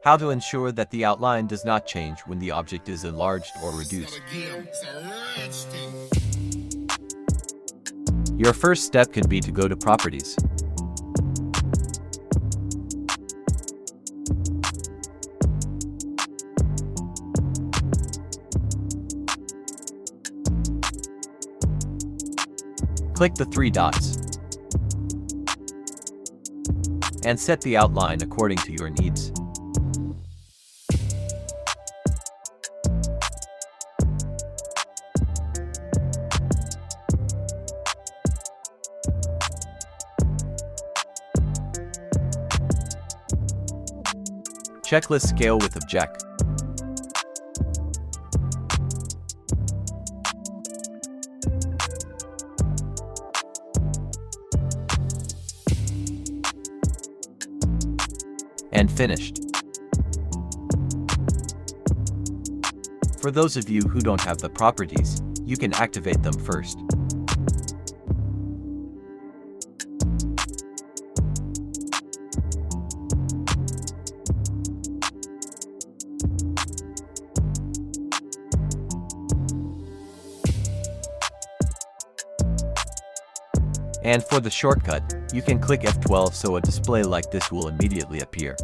How to ensure that the outline does not change when the object is enlarged or reduced. Your first step can be to go to Properties. Click the three dots and set the outline according to your needs. Checklist Scale with Object. And finished. For those of you who don't have the properties, you can activate them first. And for the shortcut, you can click F12 so a display like this will immediately appear.